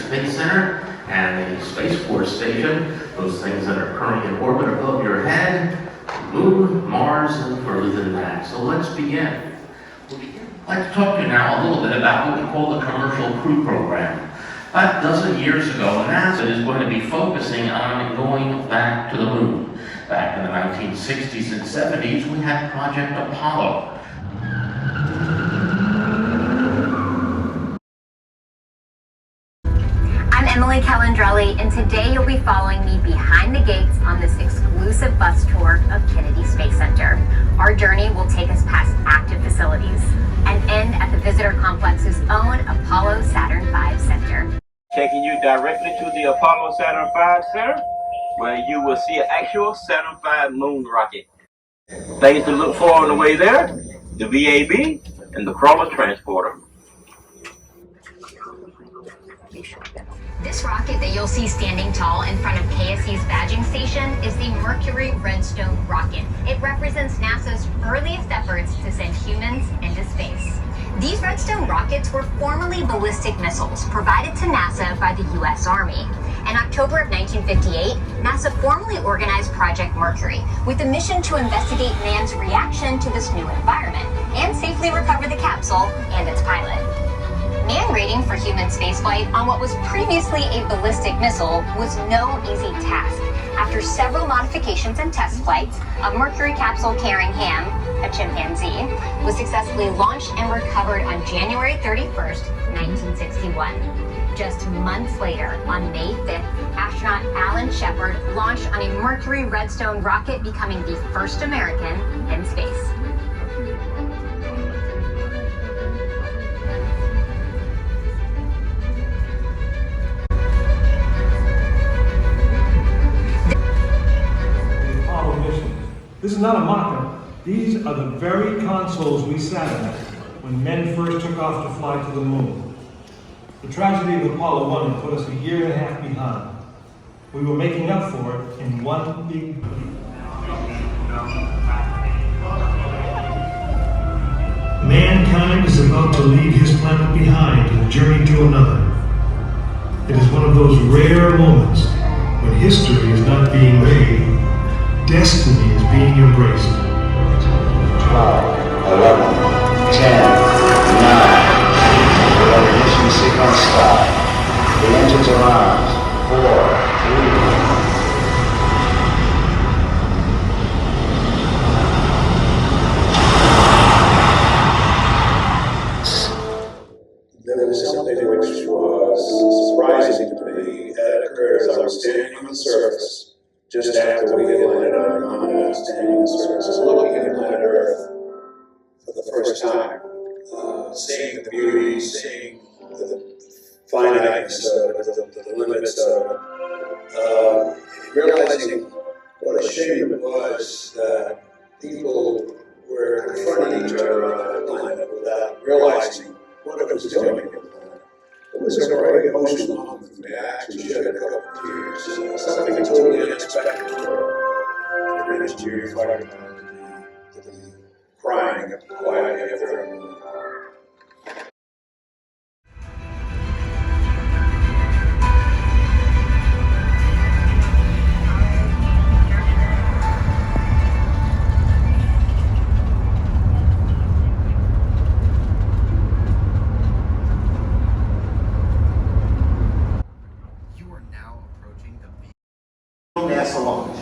Space Center and the Space Force Station, those things that are currently in orbit above your head, Moon, Mars, and further than that. So let's begin. I'd like to talk to you now a little bit about what we call the Commercial Crew Program. About a dozen years ago, NASA is going to be focusing on going back to the moon. Back in the 1960s and 70s, we had Project Apollo. I'm Emily Calandrelli, and today you'll be following me behind the gates on this exclusive bus tour of Kennedy Space Center. Our journey will take us past active facilities and end at the visitor complex's own Apollo Saturn V Center. Taking you directly to the Apollo Saturn V Center, where you will see an actual Saturn V moon rocket. Things to look for on the way there, the VAB and the crawler transporter. This rocket that you'll see standing tall in front of KSC's badging station is the Mercury Redstone rocket. It represents NASA's earliest efforts to send humans into space. These Redstone rockets were formerly ballistic missiles provided to NASA by the U.S. Army. In October of 1958, NASA formally organized Project Mercury with the mission to investigate man's reaction to this new environment and safely recover the capsule and its pilot. Man rating for human spaceflight on what was previously a ballistic missile was no easy task. After several modifications and test flights, a Mercury capsule carrying Ham, a chimpanzee, was successfully launched and recovered on January 31st, 1961. Just months later, on May 5th, astronaut Alan Shepard launched on a Mercury Redstone rocket, becoming the first American in space. This is not a mock-up. These are the very consoles we sat at when men first took off to fly to the moon. The tragedy of Apollo 1 had put us a year and a half behind. We were making up for it in one big leap. Mankind is about to leave his planet behind and journey to another. It is one of those rare moments when history is not being made. Destiny is being embraced. 12, 11, 10, 9. We have ignition sequence start. The engines are on. 4, 3. There was something which was surprising to me that occurred as I was standing on the surface. Just after we had landed on Gonda, standing on the surface, looking at planet Earth for the first time, seeing the beauty, seeing the finiteness of it, the limits of it, realizing what a shame it was that people were confronting each other on that planet without realizing what it was doing to the planet. It was a very emotional moment for me. I actually shed a couple of tears. Something totally unexpected for the greatest year fighter to be crying quietly after a movie. NASA launch.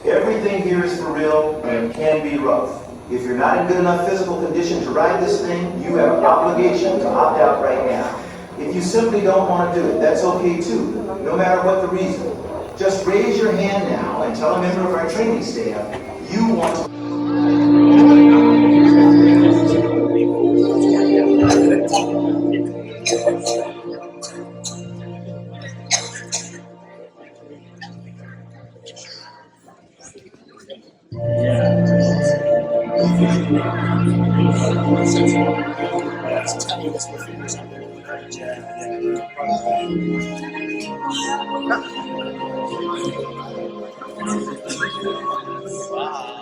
Everything here is for real and can be rough. If you're not in good enough physical condition to ride this thing, you have an obligation to opt out right now. If you simply don't want to do it, that's okay too, no matter what the reason. Just raise your hand now and tell a member of our training staff you want to. Wow.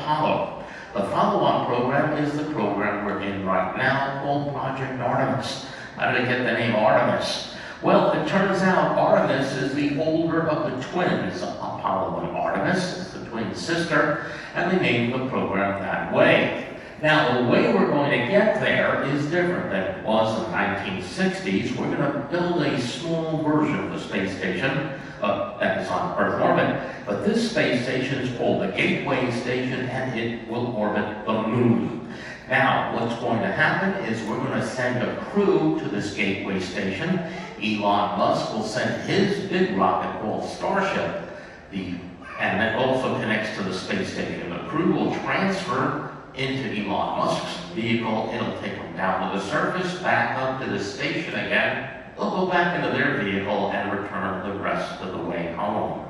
Apollo. The follow-on program is the program we're in right now called Project Artemis. How did it get the name Artemis? Well, it turns out Artemis is the older of the twins, Apollo and Artemis. It's the twin sister, and they named the program that way. Now, the way we're going to get there is different than it was in the 1960s. We're going to build a small version of the space station that is on Earth orbit, but this space station is called the Gateway Station, and it will orbit the moon. Now, what's going to happen is we're going to send a crew to this Gateway Station. Elon Musk will send his big rocket called Starship, and that also connects to the space station. The crew will transfer into Elon Musk's vehicle. It'll take them down to the surface, back up to the station again. They'll go back into their vehicle and return the rest of the way home.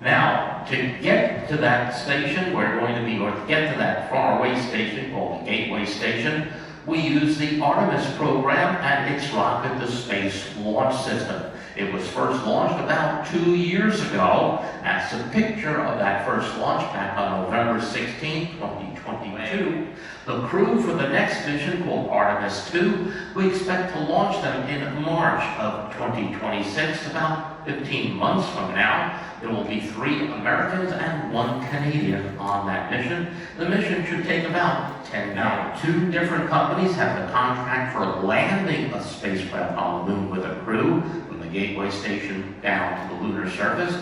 Now, to get to that station, or to get to that faraway station called the Gateway Station, we use the Artemis program and its rocket to space launch system. It was first launched about 2 years ago. That's a picture of that first launch back on November 16, 2022. The crew for the next mission, called Artemis 2, we expect to launch them in March of 2026, about 15 months from now. There will be 3 Americans and 1 Canadian on that mission. The mission should take about 10 days. Now, 2 different companies have the contract for landing a spacecraft on the moon with a crew from the Gateway Station down to the lunar surface.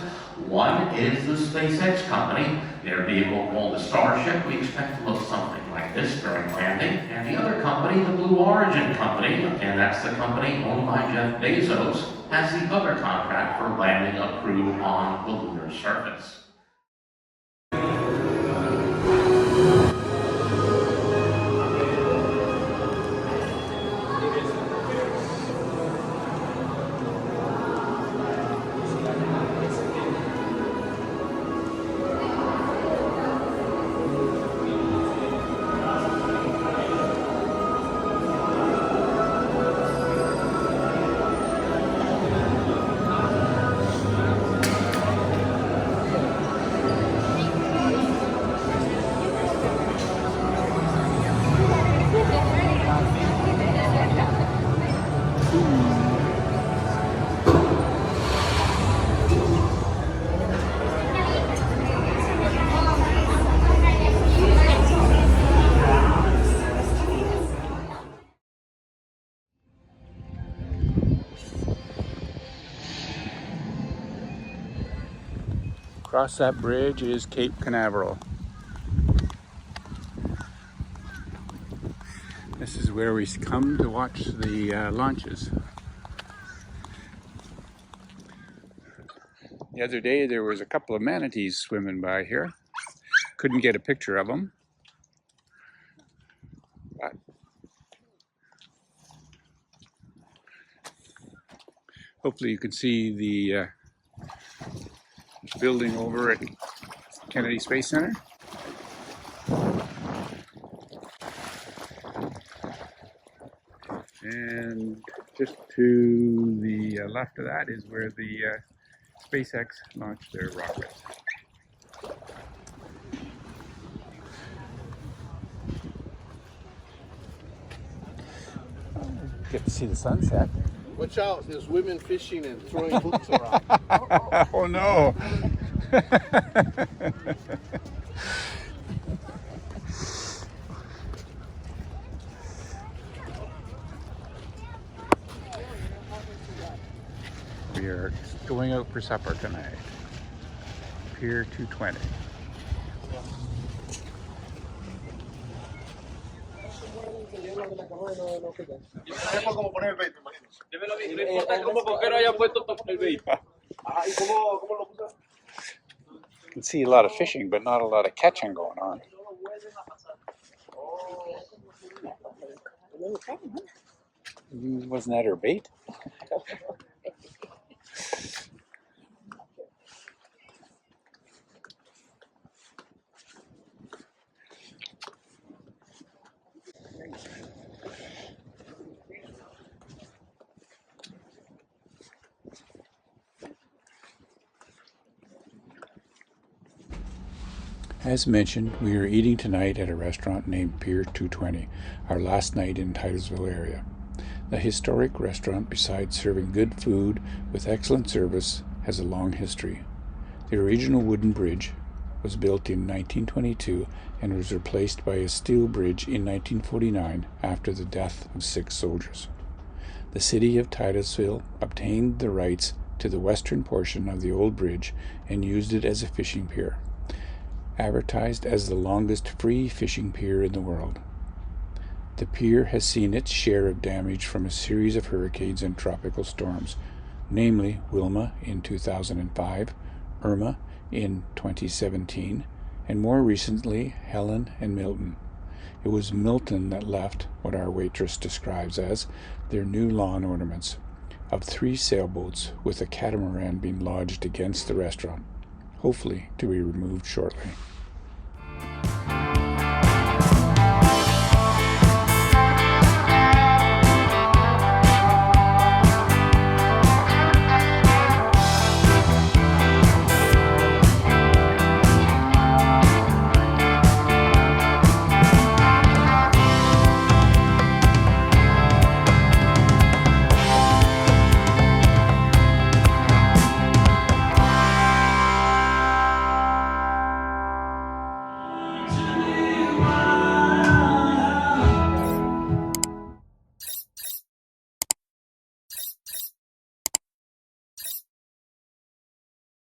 One is the SpaceX company. Their vehicle called the Starship, we expect to look something like this during landing. And the other company, the Blue Origin company, and that's the company owned by Jeff Bezos, has the other contract for landing a crew on the lunar surface. Across that bridge is Cape Canaveral. This is where we come to watch the launches. The other day there was a couple of manatees swimming by here. Couldn't get a picture of them. But hopefully you can see the building over at Kennedy Space Center. And just to the left of that is where the SpaceX launched their rockets. Get to see the sunset. Watch out, there's women fishing and throwing hooks around. Oh no! We are going out for supper tonight. Pier 220. You can see a lot of fishing, but not a lot of catching going on. Wasn't that her bait? As mentioned, we are eating tonight at a restaurant named Pier 220, our last night in Titusville area. The historic restaurant, besides serving good food with excellent service, has a long history. The original wooden bridge was built in 1922 and was replaced by a steel bridge in 1949 after the death of 6 soldiers. The city of Titusville obtained the rights to the western portion of the old bridge and used it as a fishing pier, advertised as the longest free fishing pier in the world. The pier has seen its share of damage from a series of hurricanes and tropical storms, namely Wilma in 2005, Irma in 2017, and more recently Helen and Milton. It was Milton that left what our waitress describes as their new lawn ornaments of 3 sailboats with a catamaran being lodged against the restaurant, hopefully to be removed shortly.